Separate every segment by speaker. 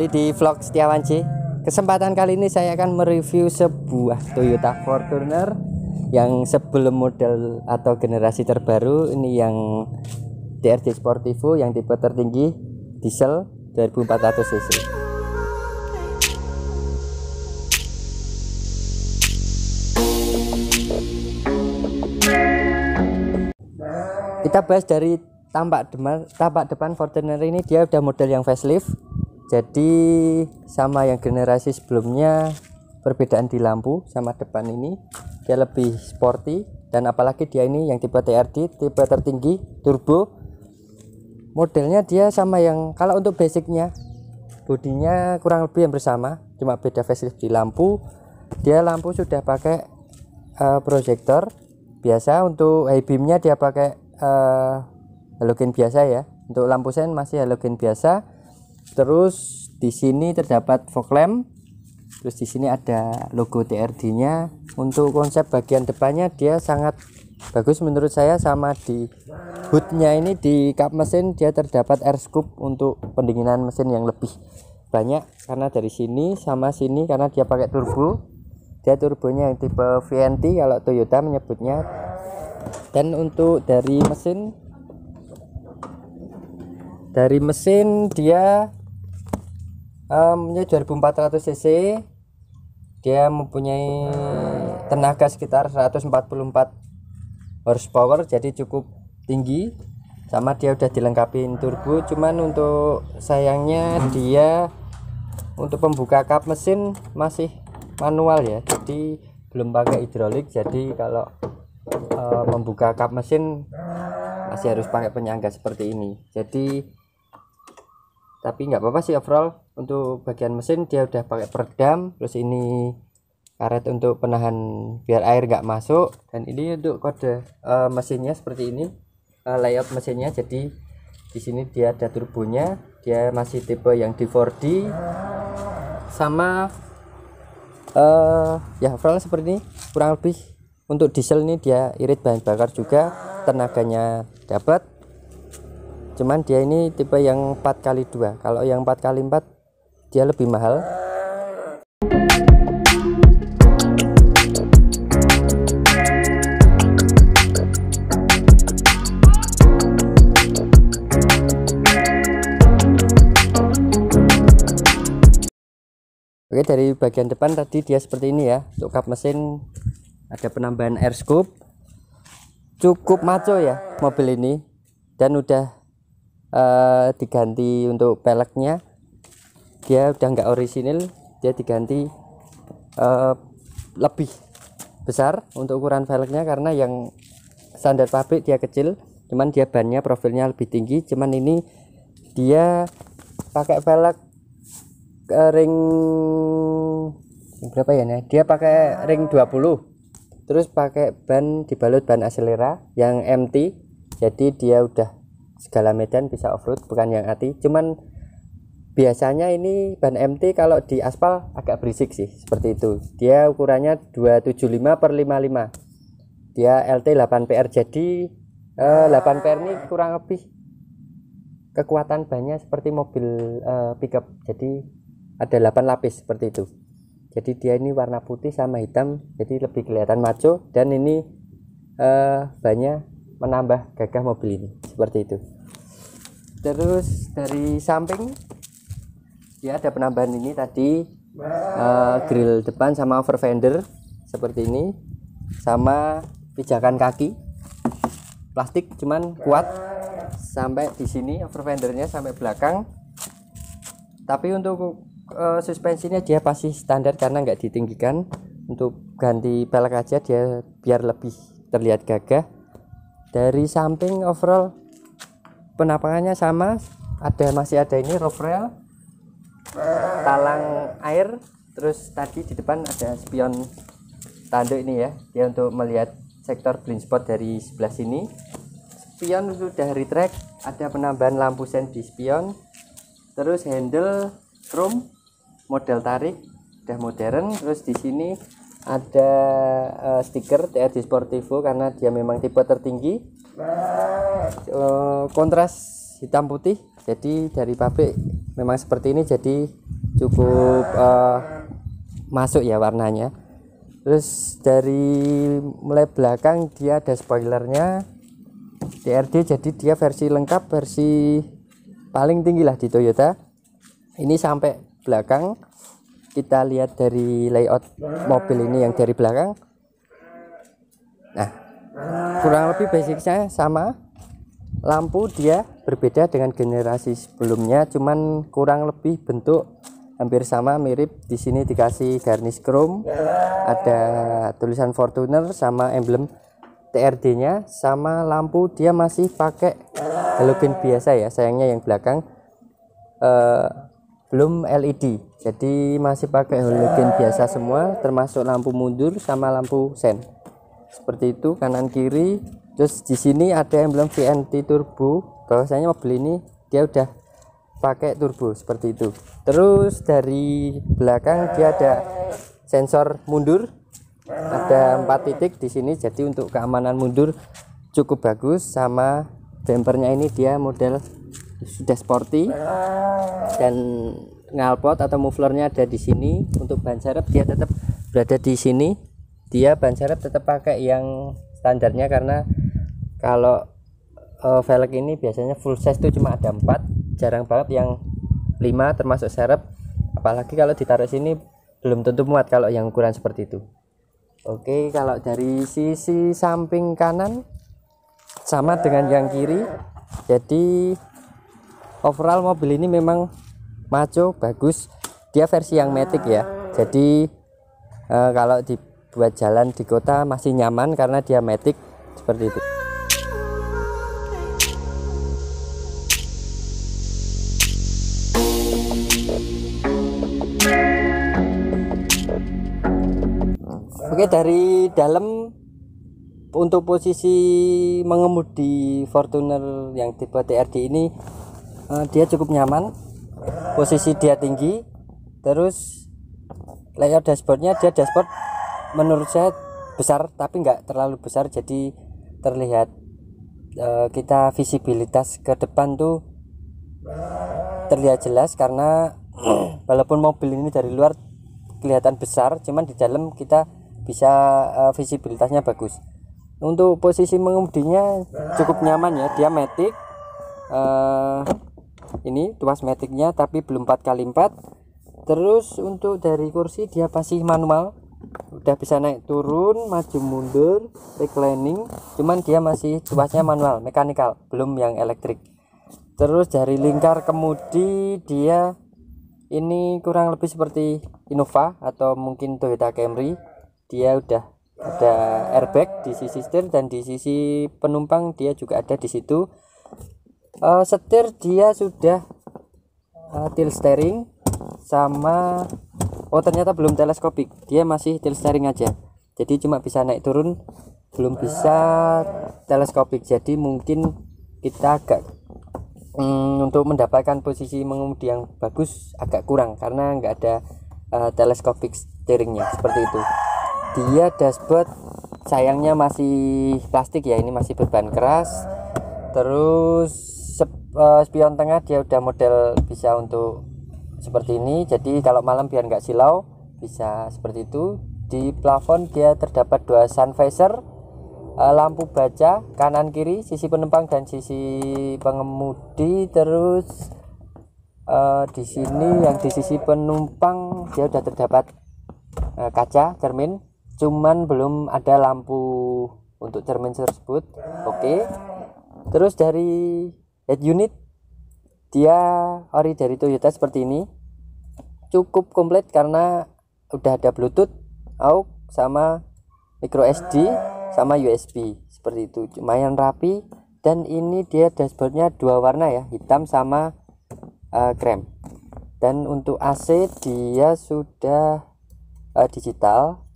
Speaker 1: kembali di vlog Setiawan J. Kesempatan kali ini saya akan mereview sebuah Toyota Fortuner yang sebelum model atau generasi terbaru. Ini yang TRD Sportivo yang tipe tertinggi diesel 2400 cc. Kita bahas dari tampak depan Fortuner ini. Dia udah model yang facelift, jadi sama yang generasi sebelumnya. Perbedaan di lampu sama depan ini, dia lebih sporty, dan apalagi dia ini yang tipe TRD, tipe tertinggi turbo. Modelnya dia sama yang, kalau untuk basicnya bodinya kurang lebih yang bersama, cuma beda facelift di lampu. Dia lampu sudah pakai proyektor biasa. Untuk high beamnya dia pakai halogen biasa ya. Untuk lampu sen masih halogen biasa. Terus di sini terdapat fog lamp. Terus di sini ada logo TRD-nya. Untuk konsep bagian depannya dia sangat bagus menurut saya. Sama di hoodnya ini, di kap mesin dia terdapat air scoop untuk pendinginan mesin yang lebih banyak, karena dari sini sama sini karena dia pakai turbo. Dia turbonya yang tipe VNT kalau Toyota menyebutnya. Dan untuk dari mesin dia 2400 cc. Dia mempunyai tenaga sekitar 144 horsepower, jadi cukup tinggi. Sama dia udah dilengkapi turbo, cuman untuk sayangnya dia untuk pembuka kap mesin masih manual ya, jadi belum pakai hidrolik. Jadi kalau membuka kap mesin masih harus pakai penyangga seperti ini. Jadi tapi nggak apa-apa sih, overall untuk bagian mesin dia udah pakai peredam. Terus ini karet untuk penahan biar air nggak masuk, dan ini untuk kode mesinnya seperti ini, layout mesinnya. Jadi di sini dia ada turbonya, dia masih tipe yang D4D. Sama ya overall seperti ini kurang lebih. Untuk diesel ini dia irit bahan bakar juga, tenaganya dapat. Cuman dia ini tipe yang 4x2. Kalau yang 4x4 dia lebih mahal. Oke, dari bagian depan tadi dia seperti ini ya. Untuk kap mesin ada penambahan air scoop. Cukup maco ya mobil ini, dan udah diganti untuk peleknya. Dia udah nggak orisinil, dia diganti lebih besar untuk ukuran velgnya, karena yang standar pabrik dia kecil, cuman dia bannya profilnya lebih tinggi. Cuman ini dia pakai velg ring berapa ya nih? Dia pakai ring 20, terus pakai ban, dibalut ban Acelera yang MT. Jadi dia udah segala medan bisa off-road, bukan yang AT. Cuman biasanya ini ban MT kalau di aspal agak berisik sih, seperti itu. Dia ukurannya 275/55. Dia LT 8PR. Jadi 8PR ini kurang lebih kekuatan bannya seperti mobil pickup. Jadi ada 8 lapis seperti itu. Jadi dia ini warna putih sama hitam, jadi lebih kelihatan maco. Dan ini bannya menambah gagah mobil ini, seperti itu. Terus dari samping ya ada penambahan ini tadi, grill depan sama over fender seperti ini, sama pijakan kaki plastik cuman kuat sampai di sini, over fendernya sampai belakang. Tapi untuk suspensinya dia pasti standar karena nggak ditinggikan. Untuk ganti pelek aja dia biar lebih terlihat gagah. Dari samping overall penampakannya sama, masih ada ini roof rail, talang air. Terus tadi di depan ada spion tanduk ini ya, dia untuk melihat sektor blind spot dari sebelah sini. Spion sudah retract, ada penambahan lampu sen di spion. Terus handle chrome, model tarik udah modern. Terus di sini ada stiker TRD Sportivo karena dia memang tipe tertinggi. Kontras hitam putih, jadi dari pabrik memang seperti ini. Jadi cukup masuk ya warnanya. Terus dari mulai belakang dia ada spoilernya TRD, jadi dia versi lengkap, versi paling tinggi lah di Toyota. Ini sampai belakang, kita lihat dari layout mobil ini yang dari belakang. Nah, kurang lebih basicnya sama. Lampu dia berbeda dengan generasi sebelumnya, cuman kurang lebih bentuk hampir sama, mirip. Di sini dikasih garnish chrome, ada tulisan Fortuner sama emblem TRD-nya, sama lampu dia masih pakai halogen biasa ya, sayangnya yang belakang belum LED, jadi masih pakai halogen biasa semua, termasuk lampu mundur sama lampu sen. Seperti itu kanan kiri. Terus di sini ada emblem VNT turbo, bahwasanya mobil ini dia udah pakai turbo seperti itu. Terus dari belakang dia ada sensor mundur, ada 4 titik di sini, jadi untuk keamanan mundur cukup bagus. Sama bumpernya ini dia model sudah sporty, dan knalpot atau mufflernya ada di sini. Untuk ban serep dia tetap berada di sini, dia ban serep tetap pakai yang standarnya, karena kalau velg ini biasanya full size itu cuma ada 4, jarang banget yang 5 termasuk serep, apalagi kalau ditaruh sini belum tentu muat kalau yang ukuran seperti itu. Oke, kalau dari sisi samping kanan sama dengan yang kiri, jadi overall mobil ini memang maco, bagus. Dia versi yang matic ya, jadi kalau dibuat jalan di kota masih nyaman karena dia matic seperti itu. Oke, dari dalam untuk posisi mengemudi Fortuner yang tipe TRD ini dia cukup nyaman, posisi dia tinggi. Terus layout dashboardnya, dia dashboard menurut saya besar tapi nggak terlalu besar, jadi terlihat kita visibilitas ke depan tuh terlihat jelas, karena walaupun mobil ini dari luar kelihatan besar, cuman di dalam kita bisa visibilitasnya bagus. Untuk posisi mengemudinya cukup nyaman ya, dia matic, ini tuas maticnya tapi belum 4x4. Terus untuk dari kursi dia masih manual, udah bisa naik turun, maju mundur, reclining, cuman dia masih tuasnya manual, mekanikal, belum yang elektrik. Terus dari lingkar kemudi dia ini kurang lebih seperti Innova atau mungkin Toyota Camry. Dia udah ada airbag di sisi setir, dan di sisi penumpang dia juga ada di situ. Setir dia sudah tilt steering, sama ternyata belum teleskopik, dia masih tilt steering aja, jadi cuma bisa naik turun, belum bisa teleskopik. Jadi mungkin kita agak untuk mendapatkan posisi mengemudi yang bagus agak kurang karena nggak ada teleskopik steeringnya seperti itu. Dia dashboard sayangnya masih plastik ya, ini masih berbahan keras. Terus spion tengah dia udah model bisa untuk seperti ini, jadi kalau malam biar nggak silau bisa seperti itu. Di plafon dia terdapat 2 sun visor, lampu baca kanan kiri, sisi penumpang dan sisi pengemudi. Terus di sini yang di sisi penumpang dia udah terdapat kaca cermin, cuman belum ada lampu untuk cermin tersebut. Oke. Terus dari head unit dia ori dari Toyota seperti ini, cukup komplit karena udah ada Bluetooth, AUX sama micro SD sama USB seperti itu, lumayan rapi. Dan ini dia dashboardnya 2 warna ya, hitam sama krem. Dan untuk AC dia sudah digital,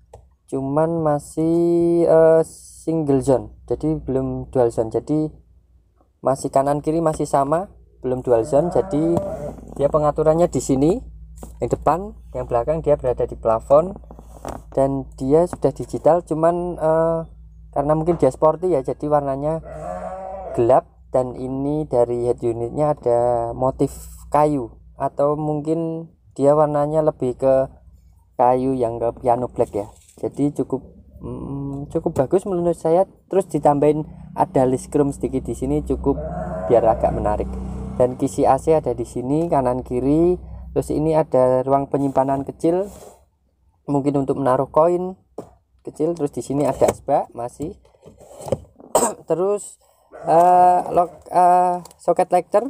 Speaker 1: cuman masih single zone, jadi belum dual zone, jadi masih kanan kiri masih sama, belum dual zone. Jadi dia pengaturannya di sini, yang depan, yang belakang dia berada di plafon, dan dia sudah digital, cuman karena mungkin dia sporty ya, jadi warnanya gelap. Dan ini dari head unitnya ada motif kayu atau mungkin dia warnanya lebih ke kayu yang ke piano black ya, jadi cukup bagus menurut saya. Terus ditambahin ada list chrome sedikit di sini, cukup biar agak menarik. Dan kisi AC ada di sini kanan kiri. Terus ini ada ruang penyimpanan kecil, mungkin untuk menaruh koin kecil. Terus di sini ada asbak masih. Terus soket lighter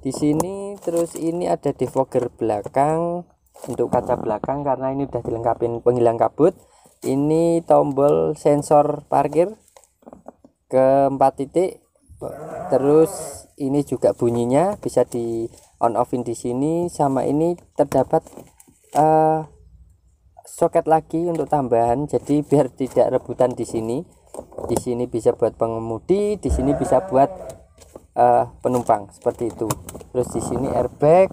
Speaker 1: di sini. Terus ini ada defogger belakang untuk kaca belakang karena ini udah dilengkapi penghilang kabut. Ini tombol sensor parkir ke 4 titik. Terus ini juga bunyinya bisa di on offin di sini. Sama ini terdapat soket lagi untuk tambahan, jadi biar tidak rebutan di sini. Di sini bisa buat pengemudi, di sini bisa buat penumpang seperti itu. Terus di sini airbag.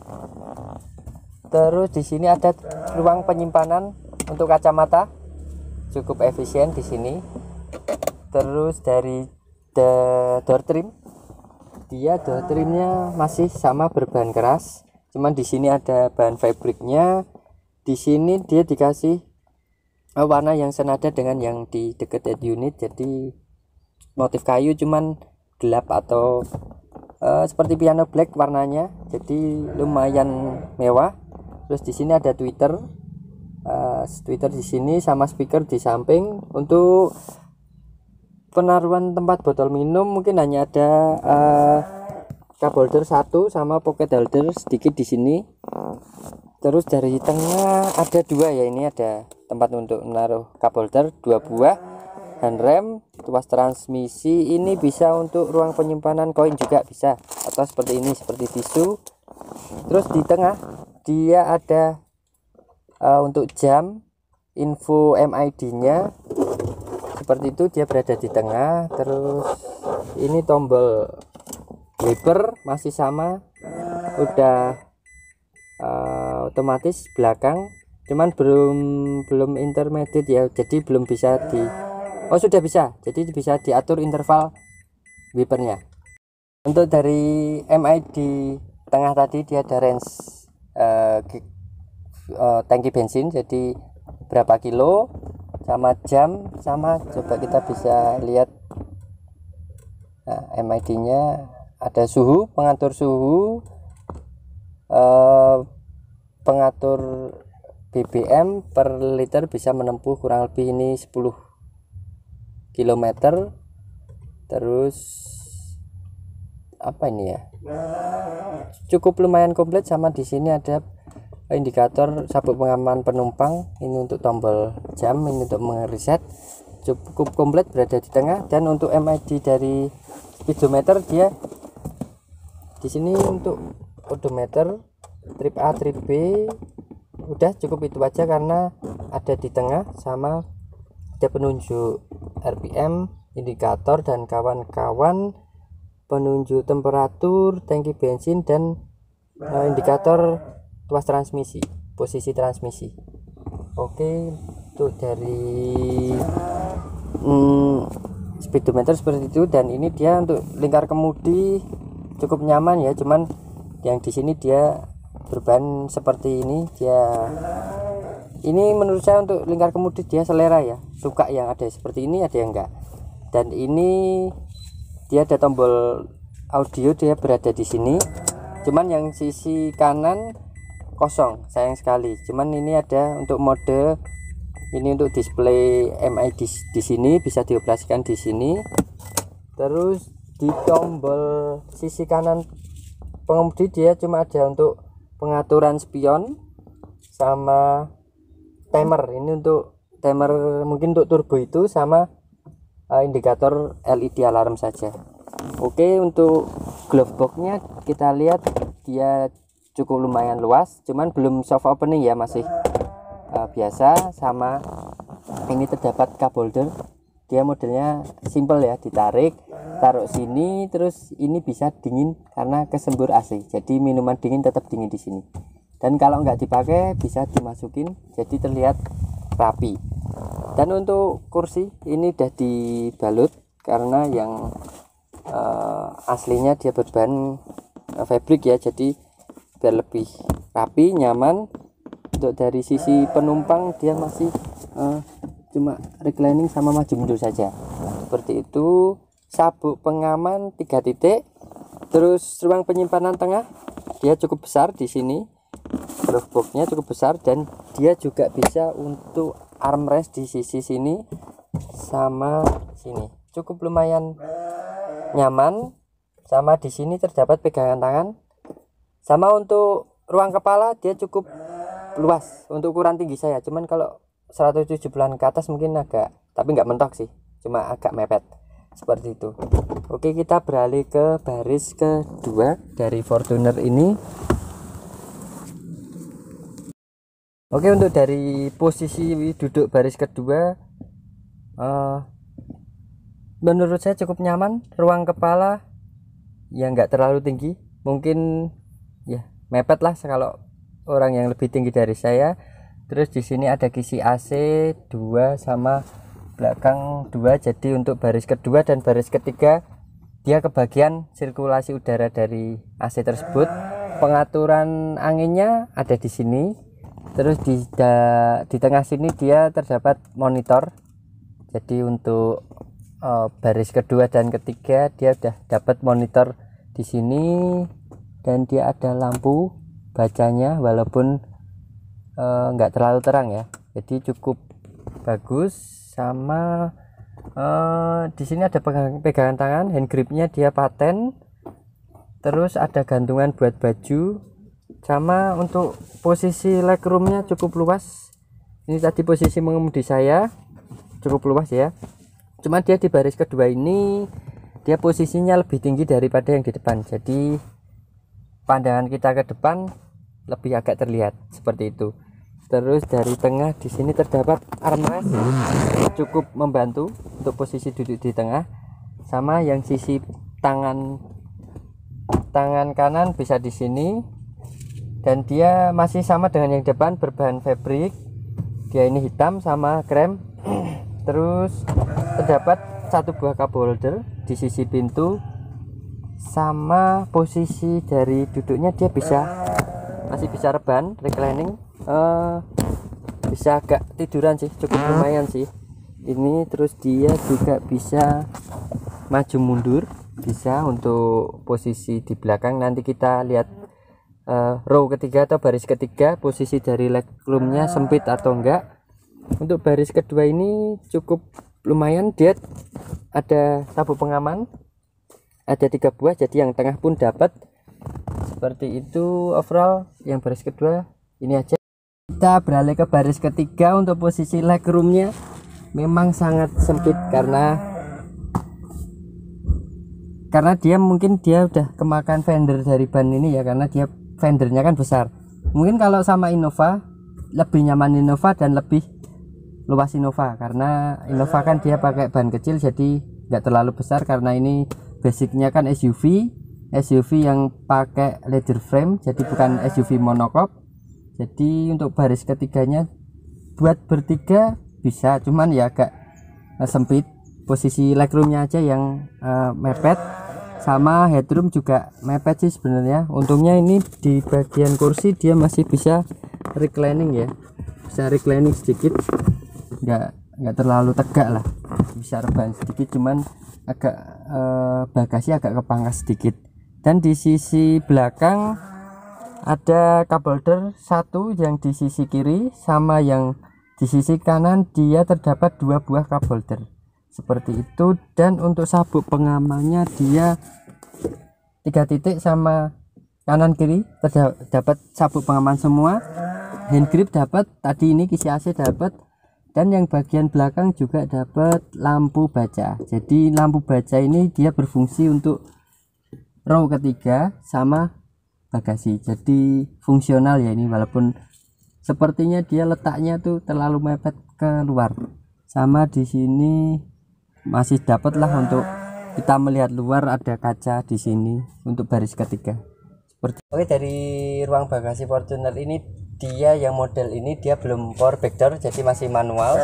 Speaker 1: Terus di sini ada ruang penyimpanan untuk kacamata, cukup efisien di sini. Terus dari door trim, dia door trimnya masih sama berbahan keras, cuman di sini ada bahan fabriknya. Di sini dia dikasih warna yang senada dengan yang di dekat head unit, jadi motif kayu cuman gelap atau seperti piano black warnanya, jadi lumayan mewah. Terus di sini ada tweeter di sini sama speaker di samping. Untuk penaruhan tempat botol minum mungkin hanya ada cup holder 1 sama pocket holder sedikit di sini. Terus dari tengah ada 2 ya, ini ada tempat untuk menaruh cup holder 2 buah. Handrem, tuas transmisi, ini bisa untuk ruang penyimpanan koin juga bisa, atau seperti ini, seperti tisu. Terus di tengah dia ada untuk jam, info MID nya seperti itu, dia berada di tengah. Terus ini tombol wiper masih sama, udah otomatis belakang, cuman belum intermediate ya, jadi belum bisa sudah bisa, jadi bisa diatur interval wipernya. Untuk dari MID tengah tadi dia ada range tangki bensin, jadi berapa kilo, sama jam, sama coba kita bisa lihat MID nya ada suhu, pengatur suhu, pengatur BBM per liter, bisa menempuh kurang lebih ini 10 km. Terus apa ini ya, cukup lumayan komplit. Sama di sini ada indikator sabuk pengaman penumpang, ini untuk tombol jam, ini untuk mereset, cukup komplit berada di tengah. Dan untuk MID dari speedometer dia di sini untuk odometer trip A trip B, udah cukup itu aja karena ada di tengah. Sama ada penunjuk RPM, indikator dan kawan-kawan, penunjuk temperatur, tangki bensin, dan indikator tuas transmisi, posisi transmisi. Oke, untuk dari speedometer seperti itu. Dan ini dia untuk lingkar kemudi cukup nyaman ya, cuman yang di sini dia berbahan seperti ini. Ini menurut saya untuk lingkar kemudi dia selera ya, suka yang ada seperti ini, ada yang enggak. Dan ini dia ada tombol audio, dia berada di sini, cuman yang sisi kanan kosong, sayang sekali. Cuman ini ada untuk mode, ini untuk display MID di sini, bisa dioperasikan di sini. Terus di tombol sisi kanan pengemudi dia cuma ada untuk pengaturan spion sama timer. Ini untuk timer mungkin untuk turbo itu, sama indikator LED alarm saja. Oke, untuk glove boxnya kita lihat dia cukup lumayan luas, cuman belum soft opening ya, masih biasa. Sama ini terdapat cup holder, dia modelnya simple ya, ditarik taruh sini. Terus ini bisa dingin karena kesembur AC, jadi minuman dingin tetap dingin di sini. Dan kalau nggak dipakai bisa dimasukin, jadi terlihat rapi. Dan untuk kursi ini udah dibalut karena yang aslinya dia berbahan fabrik ya, jadi biar lebih rapi, nyaman. Untuk dari sisi penumpang dia masih cuma reclining sama maju mundur saja seperti itu. Sabuk pengaman 3 titik. Terus ruang penyimpanan tengah dia cukup besar di sini, glove boxnya cukup besar, dan dia juga bisa untuk armrest di sisi sini sama sini, cukup lumayan nyaman. Sama di sini terdapat pegangan tangan. Sama untuk ruang kepala dia cukup luas untuk ukuran tinggi saya, cuman kalau 170-an ke atas mungkin agak, tapi nggak mentok sih, cuma agak mepet seperti itu. Oke, kita beralih ke baris kedua dari Fortuner ini. Oke, untuk dari posisi duduk baris kedua menurut saya cukup nyaman. Ruang kepala ya nggak terlalu tinggi, mungkin ya mepet lah kalau orang yang lebih tinggi dari saya. Terus di sini ada kisi AC 2 sama belakang 2, jadi untuk baris kedua dan baris ketiga dia kebagian sirkulasi udara dari AC tersebut. Pengaturan anginnya ada di sini. Terus di tengah sini dia terdapat monitor, jadi untuk baris kedua dan ketiga dia udah dapat monitor di sini, dan dia ada lampu bacanya walaupun nggak terlalu terang ya, jadi cukup bagus. Sama di sini ada pegangan tangan, hand gripnya dia paten. Terus ada gantungan buat baju. Sama untuk posisi legroomnya cukup luas. Ini tadi posisi mengemudi saya cukup luas ya, cuman dia di baris kedua ini dia posisinya lebih tinggi daripada yang di depan, jadi pandangan kita ke depan lebih agak terlihat seperti itu. Terus dari tengah di sini terdapat armrest, cukup membantu untuk posisi duduk di tengah. Sama yang sisi tangan kanan bisa di sini, dan dia masih sama dengan yang depan, berbahan fabric. Dia ini hitam sama krem. Terus terdapat satu buah cup holder di sisi pintu. Sama posisi dari duduknya dia masih bisa rebahan, reclining. Bisa agak tiduran sih, cukup lumayan sih ini. Terus dia juga bisa maju mundur, bisa untuk posisi di belakang. Nanti kita lihat row ketiga atau baris ketiga posisi dari legroomnya sempit atau enggak. Untuk baris kedua ini cukup lumayan, dia ada sabuk pengaman ada 3 buah, jadi yang tengah pun dapat seperti itu. Overall yang baris kedua ini aja. Kita beralih ke baris ketiga. Untuk posisi legroomnya memang sangat sempit karena dia mungkin dia udah kemakan fender dari ban ini ya, karena dia fendernya kan besar. Mungkin kalau sama Innova lebih nyaman Innova dan lebih luas Innova, karena Innova kan dia pakai ban kecil jadi nggak terlalu besar, karena ini basicnya kan SUV yang pakai leather frame, jadi bukan SUV monokok. Jadi untuk baris ketiganya buat bertiga bisa, cuman ya agak sempit. Posisi legroomnya aja yang mepet. Sama headroom juga mepet sih sebenarnya. Untungnya ini di bagian kursi dia masih bisa reclining ya, bisa reclining sedikit, nggak terlalu tegak lah, bisa rebahan sedikit, cuman agak bagasi agak kepangkas sedikit. Dan di sisi belakang ada cup holder 1 yang di sisi kiri, sama yang di sisi kanan dia terdapat 2 buah cup holder seperti itu. Dan untuk sabuk pengamannya dia 3 titik, sama kanan kiri terdapat sabuk pengaman semua. Hand grip dapat, tadi ini kisi AC dapat, dan yang bagian belakang juga dapat lampu baca. Jadi lampu baca ini dia berfungsi untuk row ketiga sama bagasi, jadi fungsional ya ini, walaupun sepertinya dia letaknya tuh terlalu mepet keluar. Sama di sini masih dapat lah untuk kita melihat luar, ada kaca di sini untuk baris ketiga seperti. Oke, dari ruang bagasi Fortuner ini dia yang model ini dia belum power back door, jadi masih manual,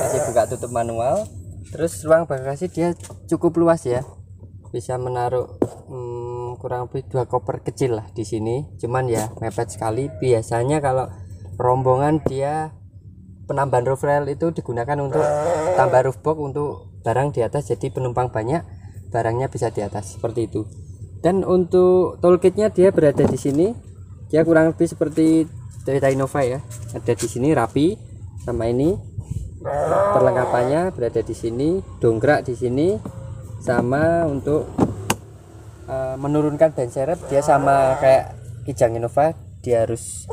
Speaker 1: masih buka tutup manual. Terus ruang bagasi dia cukup luas ya, bisa menaruh kurang lebih 2 koper kecil lah di sini, cuman ya mepet sekali. Biasanya kalau rombongan dia penambahan roof rail itu digunakan untuk tambah roof box untuk barang di atas, jadi penumpang banyak barangnya bisa di atas seperti itu. Dan untuk toolkitnya dia berada di sini, dia kurang lebih seperti Toyota Innova ya, ada di sini rapi. Sama ini perlengkapannya berada di sini, dongkrak di sini, sama untuk menurunkan ban serep dia sama kayak Kijang Innova, dia harus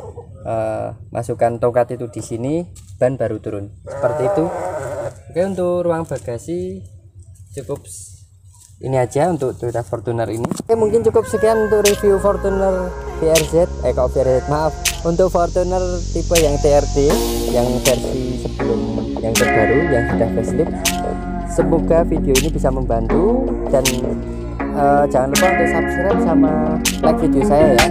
Speaker 1: masukkan tongkat itu di sini, ban baru turun seperti itu. Oke, untuk ruang bagasi cukup ini aja untuk Toyota Fortuner ini. Oke, mungkin cukup sekian untuk review Fortuner VRZ, maaf, untuk Fortuner tipe yang TRD yang versi sebelum yang terbaru yang sudah facelift. Semoga video ini bisa membantu, dan jangan lupa untuk subscribe sama like video saya ya.